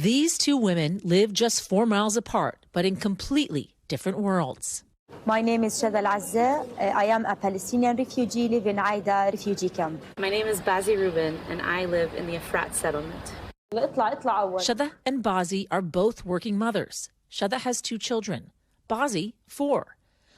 These two women live just 4 miles apart, but in completely different worlds. My name is Shada Al-Azza. I am a Palestinian refugee living in Aida refugee camp. My name is Bazi Rubin, and I live in the Efrat settlement. Shada and Bazi are both working mothers. Shada has 2 children, Bazi 4.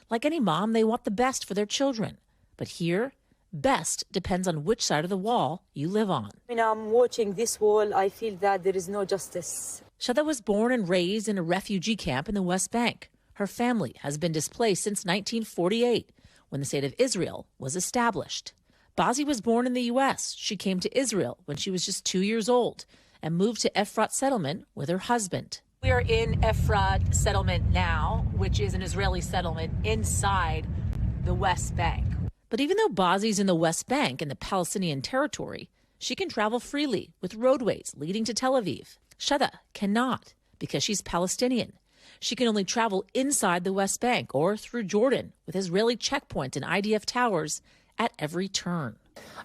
Like any mom, they want the best for their children. But here, best depends on which side of the wall you live on. When I'm watching this wall, I feel that there is no justice. Shada was born and raised in a refugee camp in the West Bank. Her family has been displaced since 1948, when the state of Israel was established. Bazi was born in the U.S. She came to Israel when she was just 2 years old and moved to Efrat settlement with her husband. We are in Efrat settlement now, which is an Israeli settlement inside the West Bank. But even though Bazi's in the West Bank in the Palestinian territory, she can travel freely with roadways leading to Tel Aviv. Shada cannot because she's Palestinian. She can only travel inside the West Bank or through Jordan with Israeli checkpoints and IDF towers at every turn.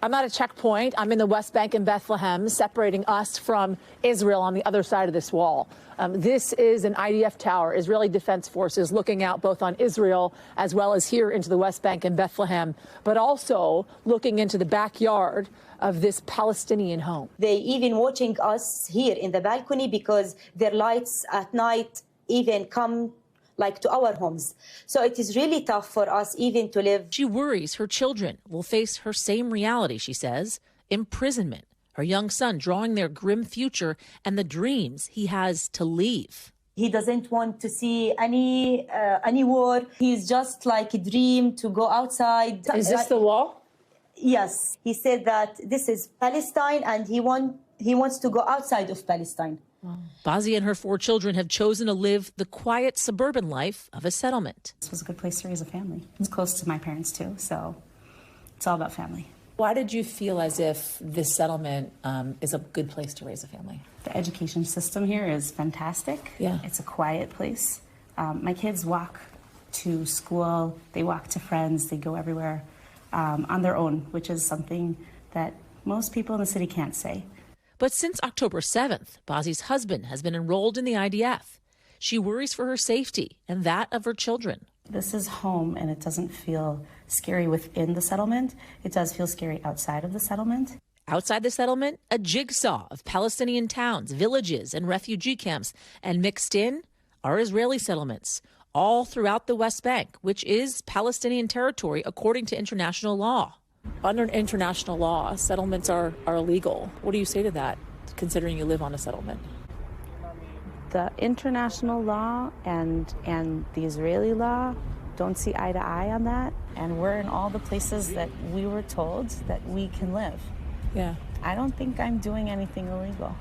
I'm at a checkpoint. I'm in the West Bank in Bethlehem, separating us from Israel on the other side of this wall. This is an IDF tower, Israeli Defense Forces, looking out both on Israel as well as here into the West Bank in Bethlehem, but also looking into the backyard of this Palestinian home. They even watching us here in the balcony because their lights at night even come like to our homes. So it is really tough for us even to live. She worries her children will face her same reality, she says, imprisonment, her young son drawing their grim future and the dreams he has to leave. He doesn't want to see any war. He's just like a dream to go outside. Is this the wall? Yes. He said that this is Palestine and he wants to go outside of Palestine. Bazi and her 4 children have chosen to live the quiet suburban life of a settlement. This was a good place to raise a family. It's close to my parents too, so it's all about family. Why did you feel as if this settlement is a good place to raise a family? The education system here is fantastic. Yeah. It's a quiet place. My kids walk to school, they walk to friends, they go everywhere on their own, which is something that most people in the city can't say. But since October 7th, Bazi's husband has been enrolled in the IDF. She worries for her safety and that of her children. This is home, and it doesn't feel scary within the settlement. It does feel scary outside of the settlement. Outside the settlement, a jigsaw of Palestinian towns, villages, and refugee camps, and mixed in are Israeli settlements, all throughout the West Bank, which is Palestinian territory according to international law. Under international law, settlements are illegal. What do you say to that, considering you live on a settlement? The international law and the Israeli law don't see eye to eye on that. And we're in all the places that we were told that we can live. Yeah. I don't think I'm doing anything illegal.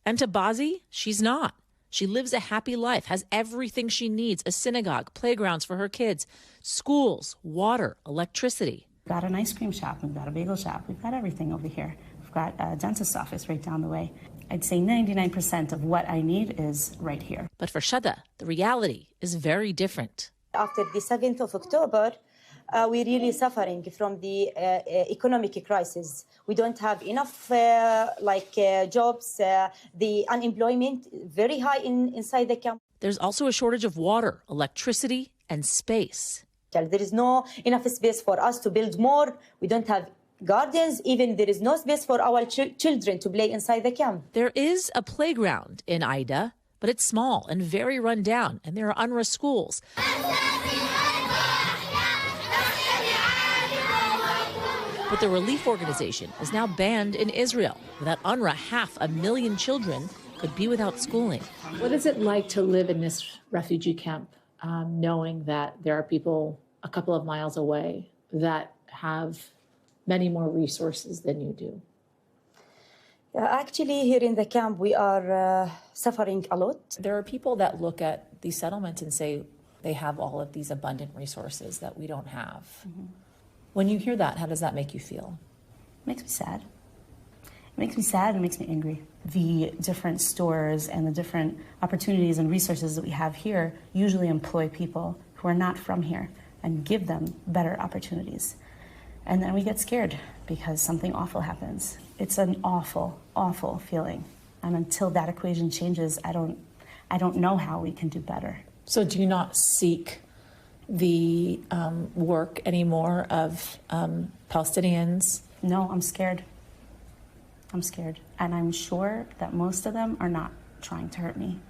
And to Bazi, she's not. She lives a happy life, has everything she needs, a synagogue, playgrounds for her kids, schools, water, electricity. We've got an ice cream shop, we've got a bagel shop, we've got everything over here. We've got a dentist's office right down the way. I'd say 99% of what I need is right here. But for Shada, the reality is very different. After the 7th of October, we're really suffering from the economic crisis. We don't have enough jobs. The unemployment very high inside the camp. There's also a shortage of water, electricity, and space. There is no enough space for us to build more. We don't have gardens. Even there is no space for our children to play inside the camp. There is a playground in Aida, but it's small and very run down, and there are UNRWA schools. But the relief organization is now banned in Israel. Without UNRWA, 500,000 children could be without schooling. What is it like to live in this refugee camp, knowing that there are people a couple of miles away that have many more resources than you do? Actually, here in the camp, we are suffering a lot. There are people that look at these settlements and say they have all of these abundant resources that we don't have. Mm-hmm. When you hear that, how does that make you feel? It makes me sad. It makes me sad and it makes me angry. The different stores and the different opportunities and resources that we have here usually employ people who are not from here and give them better opportunities. And then we get scared because something awful happens. It's an awful, awful feeling. And until that equation changes, I don't know how we can do better. So do you not seek the work anymore of Palestinians? No, I'm scared. I'm scared. And I'm sure that most of them are not trying to hurt me.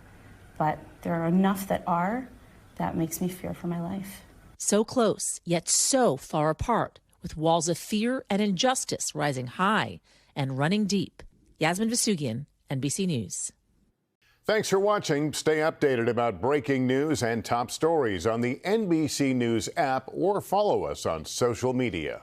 But there are enough that are. That makes me fear for my life. So close, yet so far apart, with walls of fear and injustice rising high and running deep. Yasmin Vossoughian, NBC News. Thanks for watching. Stay updated about breaking news and top stories on the NBC News app or follow us on social media.